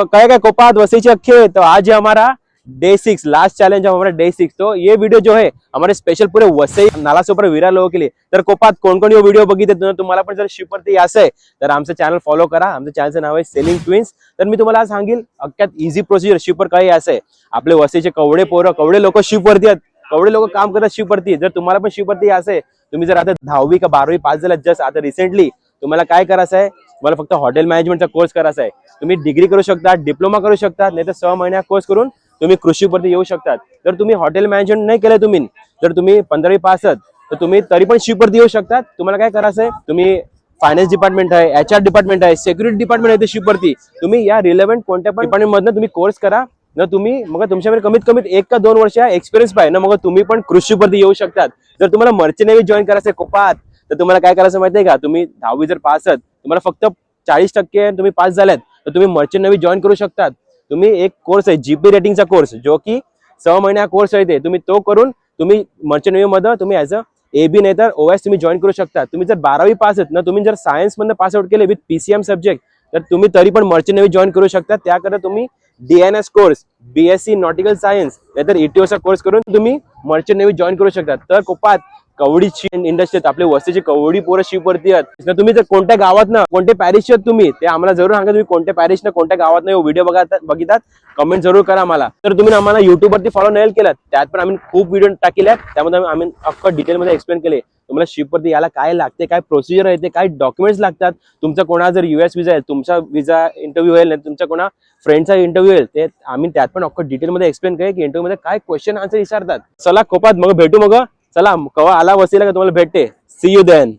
तो कहेगा कोपात वसी अखे। तो आज है हमारा डे 6, लास्ट चैलेंज है हमारा डे 6। तो ये वीडियो जो है हमारे स्पेशल पूरे वसई नाला से ऊपर विरा लोगों के लिए। तर कोपात कोण कोण व्हिडिओ बघितले तुम्हाला पण जर शिपवरती यायचं आहे तर आमचं चॅनल फॉलो करा। आमच्या चॅनलचं नाव आहे सेलिंग ट्विन्स। तर मी तुम्हाला आज सांगेल अख्यात इझी प्रोसिजर शिपवर काय यायचं आहे। आपले वसईचे कवडे पोरं कवडे लोक शिपवरती आहेत, कवडे लोक काम करतात शिपवरती। जर तुम्हाला पण शिपवरती यायचं आहे, तुम्ही जर आता 10वी का 12वी पास झालात जस्ट आता रिसेंटली, तुम्हाला काय करायचं आहे, तुम्हाला फक्त हॉटेल मॅनेजमेंटचा कोर्स करायचा आहे। तुम्ही डिग्री करू शकता, डिप्लोमा करू शकता, नाही तर 6 महिन्या कोर्स करून तुम्ही कृषीवरती येऊ शकतात। जर तुम्ही हॉटेल मॅनेजमेंट नाही केलं तुम्ही, जर तुम्ही 15वी पास आहात तर तुम्ही तरी पण शिपवरती येऊ शकतात। तुम्हाला काय करायचं आहे, तुम्ही फायनान्स डिपार्टमेंट आहे, HR डिपार्टमेंट आहे, सिक्युरिटी डिपार्टमेंट आहे, ते शिपवरती तुम्ही या रिलेव्हंट कोणत्या पण डिपार्टमेंट मधनं तुम्ही कोर्स करा ना। तुम्ही मग तुमच्याकडे कमीत कमी 1 का 2 वर्ष एक्सपिरियन्स पाहिजे ना, मग तुम्ही पण कृषीवरती येऊ शकतात। जर तुम्हाला मर्चंट नेव्ही जॉईन करायचं आहे कोपात, तर तुम्हाला काय करायचं माहिती आहे का, तुम्ही 10वी जर पास आहात, तुम्हाला फक्त 40% तुम्ही पास झालात तर तुम्ही मर्चंट नेव्ही जॉईन करू शकतात। तुम्ही एक कोर्स आहे जीपी रेटिंगचा कोर्स, जो की 6 महिन्या कोर्स आहे, ते तुम्ही तो करून तुम्ही मर्चंट नेव्ही मध्ये तुम्ही ऍज अ AB नाही तर OS तुम्ही जॉईन करू शकता। तुम्ही जर 12वी पास आहेत ना, तुम्ही जर सायन्स मधनं पास आउट केले विथ PCM सब्जेक्ट, तर तुम्ही तरी पण मर्चंट नेव्ही जॉईन करू शकता। त्याकडे तुम्ही DNS course, BSc nautical science नाहीतर ETOचा कोर्स करून तुम्ही मर्चंट नेव्ही जॉईन करू शकता। तर कोपात कवडीची इंडस्ट्रीत आपले वस्तीची कवडी पोरं शिपवरती आहेत। तुम्ही जर कोणत्या गावात ना कोणते पॅरिश आहेत तुम्ही, ते आम्हाला जरूर सांगा। तुम्ही कोणत्या पॅरिश ना कोणत्या गावात ना व्हिडिओ बघितात कमेंट जरूर करा मला। तर तुम्ही आम्हाला YouTube वरती फॉलो नाही केलात, त्यात पण आम्ही खूप व्हिडिओ टाकलेत, त्यामध्ये आम्ही अख्खं डिटेल मध्ये एक्सप्लेन केले तुम्हाला शिपवरती याला काय लागते, काय प्रोसिजर आहे, ते काय डॉक्युमेंट्स लागतात। तुमचा कोणा जर US विजा आहे, तुमचा विजा इंटरव्ह्यू होईल, नाही तुमच्या कोणा फ्रेंडचा इंटरव्ह्यू होईल, ते आम्ही त्यात पण अख्खं डिटेल मध्ये एक्सप्लेन केले की इंटरव्ह्यू मध्ये काय क्वेश्चन आन्सर विचारतात। चला कोपात मग भेटू, मग चला कवा आला वसीला का तुम्हाला भेटते। See you then.